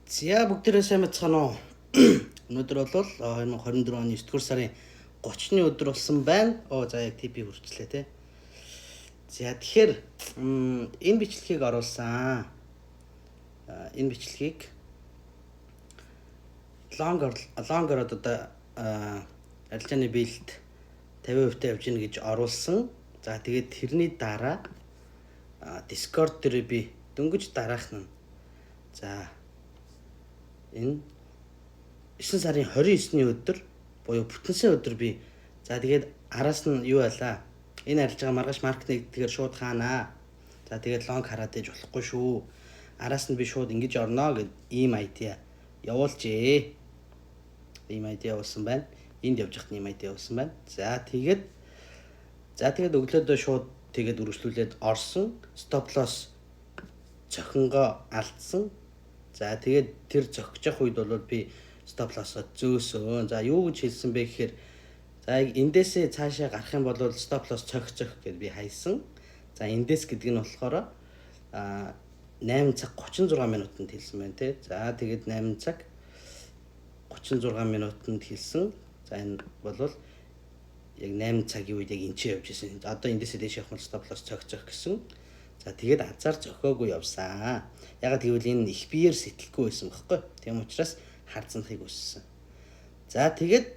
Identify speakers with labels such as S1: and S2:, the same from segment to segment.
S1: За бүгдээрээ сайн бацгаана уу? Өнөөдөр бол 2024 оны 9-р сарын 30-ны өдөр болсон байна. За яг TP хүрчлээ те. За тэгэхээр энэ бичлэгийг оруулсан. Энэ бичлэгийг longer одоо арилжааны биелэлд 50% явж гин гэж оруулсан. За тэгээд тэрний дараа Discord дээр би дөнгөж дараах нь энэ 9 сарын 29-ний өдөр буюу бүтэнсийн өдөр би тэгээд араас нь юу байлаа? Энэ арилжаа маргааш маркетинг гэдгээр шууд хаанаа. За тэгээд лонг хараад ээж болохгүй шүү. Араас нь би шууд ингэж орно гэд ийм айдиа явуулжээ. Ийм айдиа явуулсан байна. Энд явж хат ийм айдиа явуулсан байна. За тэгээд өглөөдөө шууд тэгээд үргэлжлүүлээд орсон. Stop loss цохингоо алдсан. За тэгээд тэр зогсож явах үед бол би stop loss-оо зөөсөн. За юу гэж хэлсэн бэ гэхээр эндээсээ цаашаа гарах юм бол stop loss цогцох гэд би хайсан. За эндээс гэдэг нь болохоор 8 цаг 36 минутанд хэлсэн байна те. За тэгээд 8 цаг 36 минутанд хэлсэн. За энэ бол яг 8 цагийн үед яг энэ ч явж исэн. Одоо эндээсээ дэш явах бол stop loss цогцох гэсэн. За тэгээд азар зохиогүй явсан. Ягаад гэвэл энэ их биеэр сэтгэлгүй байсан байхгүй. Тийм учраас харцсанхыг өссөн. За тэгээд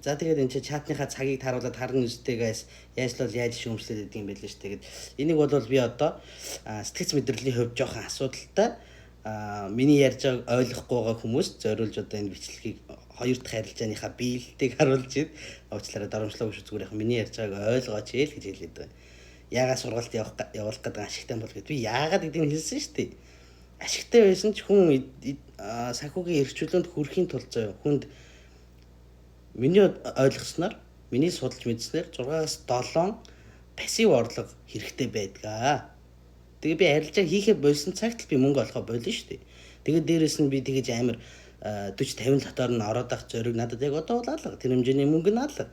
S1: энэ чатныхаа цагийг тааруулаад харна үстэй guys. Яаж шүүмжлээд байдаг юм бэ л ш. Тэгээд энийг бол би одоо сэтгэц мэдрэлийн хувьд жоохон асуудалтай миний ярьж байгааг ойлгохгүй байгаа хүмүүс зориулж одоо энэ бичлэгийг хоёр дахь арилжааныхаа биелэлтийг харуулж ид. Уучлаарай дарамжлаагүй шүү, зүгээр яг миний ярьж байгааг ойлгооч ээ л гэж хэлээд байна. Яагаад сургалт явуулах гэдэг ашигтай бол гэд би яагаад гэдгийг хэлсэн шүү дээ. Ашигтай байсан ч хүн санхүүгийн эрхчлүүлэнд хүрэхийн тулд хүнд миний ойлгосноор миний судалж мэдснээр 6-аас 7 пассив орлого хэрэгтэй байдгаа. Тэгээ би арилжаа хийхээ болсон цагт би мөнгө олохоо болно шүү дээ. Тэгээд дээрэс нь би тэгэж амар 40-50 дотор нь ороод ах зориг надад яг одоо бол алга. Тэр хэмжээний мөнгө нь алга.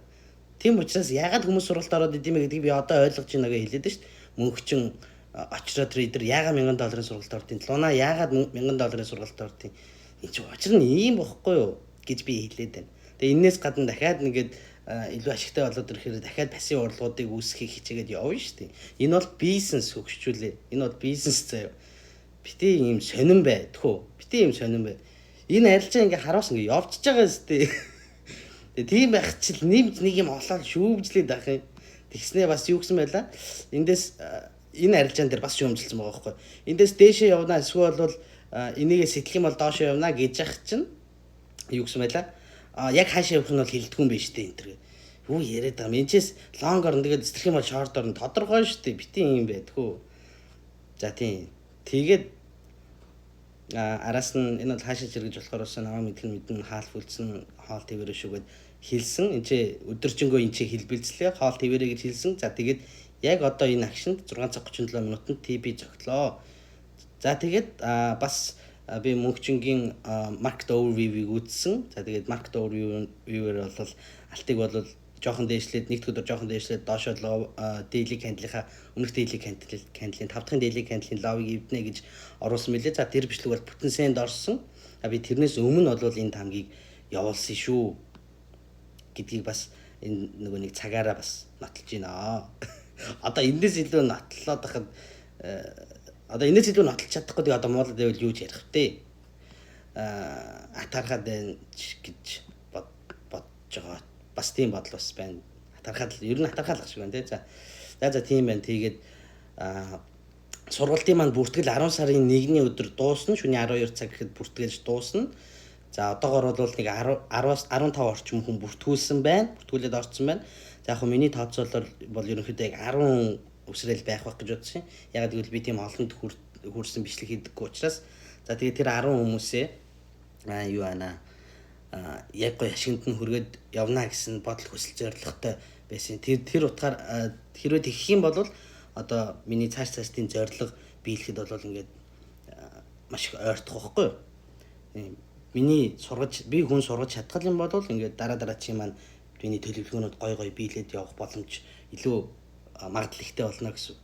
S1: Тийм учраас яагаад хүмүүс сургалт ороод идэм бэ гэдгийг би одоо ойлгож байна гэж хэлээд шүү дээ. Мөнгөчин очроо трейдер яагаад $1000 сургалт ордیں۔ Луна яагаад $1000 сургалт ордیں۔ Энэ ч учир нь ийм бохгүй юу гэж би хэлээд байна. Тэгээ энээс гадна дахиад нэгээд илүү ашигтай болоод ирэхээр дахиад пассив орлогуудыг үүсгэхийг хичээгээд явна шүү дээ. Энэ бол бизнес хөгжүүлээ. Энэ бол бизнес заяа. Бити ийм сонирн байдгүй. Бити ийм сонирн бай. Энэ арилжаа ингээ хараас ингээ явчихж байгаа зү. Тэгээ тийм байх чил нэмж нэг юм олоод шүүмжлээд байх юм. Тэгснээ бас юу гэсэн байлаа. Эндээс энэ арилжаан дээр бас шүүмжилсэн байгаа байхгүй. Эндээс дээшээ явна эсвэл бол энийгээ сэтгэх юм бол доошоо явна гэж яах чинь юу гэсэн байлаа. Яг хаашаа явах нь бол хилдэггүй юм байна шүү дээ энэ төр. Юу яриад байгаа юм. Энэчээс лонг орно тэгээд сэтгэх юм бол шорт орно тодорхой шүү дээ. Бити юм байдгүй. За тийм. Тэгээд араас нь энэ бол хаашаа зэрэгж болохоор бас намаа мэдэн хаал хүлцэн хоол твэрэ шүүгээд хэлсэн. Энд чи өдөржингөө энэ чи хэлбэлцлээ хоол твэрэ гэж хэлсэн. За тэгээд яг одоо энэ акшнд 6:37 минутанд TP зогтлоо. За тэгээд бас би мөнхчингийн market overview-ийг үзсэн. За тэгээд market overview-ээр бол алтыг бол жоохон дээшлээд нэгд өдөр жоохон дээшлээд доошоо daily candle-ийнхаа өмнөх daily candle-ийн 5 дахь daily candle-ийн low-ыг эвднэ гэж оруулсан мэлээ. За тэр бичлэг бол бүтэн сенд орсон. Би тэрнээс өмнө бол энэ тамгийг явуулсан шүү гэдгийг бас энэ нөгөө нэг цагаараа бас нотолж байна. Одоо энэс илүү нотлоод байхад одоо энэс илүү нотолж чадахгүй одоо муулаад байвал юу ч ярих вэ? Атархаад байна гэж бодож байгаа. Бас тийм бодол бас байна. Атархаад ер нь атархаалах шиг байна тий. За тийм байна. Тэгээд сургалтын маань бүртгэл 10 сарын 1-ний өдөр дуусна. Шөнийн 12 цаг гэхэд бүртгэлж дуусна. За одоогоор бол нэг 10-аас 15 орчим хүн бүртгүүлсэн байна. Бүртгүүлээд орсон байна. За яг миний тооцоолол бол ерөнхийдөө яг 10 өсрэл байх гэж бодсон юм. Яг гэвэл би тийм олонд хүрсэн бичлэг хийдэггүй учраас за тэгээд тэр 10 хүмүүсээ юу байна яг гоё ашигт нь хүргээд явна гэсэн бодол хүсэл зорилготой байсан. Тэр утгаар хэрвээ тэгэх юм бол одоо миний цаашдын зорилго биелэхэд бол ингээд маш их ойртох байхгүй юу? Би хүн сургаж чадхал юм бол ингээд дараа чи маань миний төлөвлөгөөнүүд гой биелээд явах боломж илүү магадлал ихтэй болно гэсэн.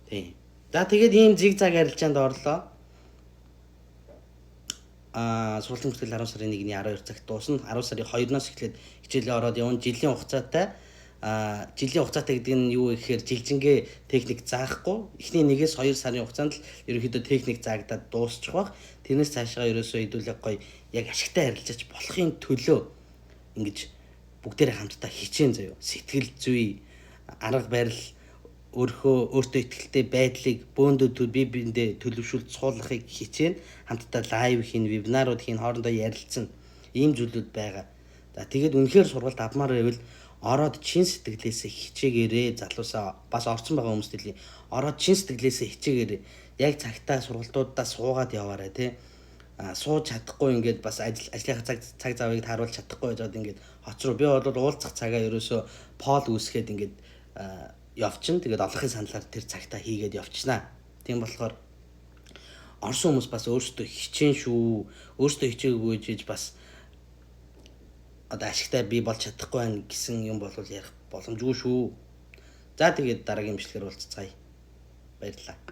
S1: Тийм. За тэгээд ийм зигзаг арилжаанд орлоо. сургалтын бүртгэл 10 сарын 1-ний 12 цагт дуусна. 10 сарын 2-оос эхлээд хичээлээ ороод явна. Жилийн хугацаатай гэдэг нь юу вэ гэхээр жилжингээ техник заахгүй. Эхний 1-ээс 2 сарын хугацаанд л ерөнхийдөө техник заагдаад дуусчих бах. Тэрнээс цаашаа ерөөсөө хэдүүлээ гоё яг ашигтай харилцаж болохын төлөө ингэж бүгдээрээ хамтдаа хичээн заяо. Сэтгэл зүй, арга барил, өөртөө ихтэй байдлыг бөөндөө бие биендээ төлөвшүүлж суулгахыг хичээн, хамтдаа лайв хийн, вебинарууд хийн, хоорондоо ярилцсан ийм зүйлүүд байгаа. За тэгээд үнэхээр сургалт авмаар байвал ороод чин сэтгэлээсээ хичээгээрээ, залуусаа бас орсон байгаа хүмүүст хэлье. Ороод чин сэтгэлээсээ хичээгээрээ. Яг цагтаа сургалтуудаа суугаад яваарай тий. Сууж чадахгүй ингээд бас ажлынхаа цаг завыг тааруулж чадахгүй байжгаад ингээд хоцроо би бол уулзах цагаа ерөөсөө пол үүсгээд ингээд явчихна. Тэгээд олонхын саналаар тэр цагтаа хийгээд явчихнаа. Тийм болохоор орсон хүмүүс бас өөрсдөө хичээн шүү. Өөрсдөө хичээгүй гэж бас одоо ашигтай би болж чадахгүй байна гэсэн юм бол ярих боломжгүй шүү. За тэгээд дараагийн бичлэгээр уулзцаая. Баярлалаа.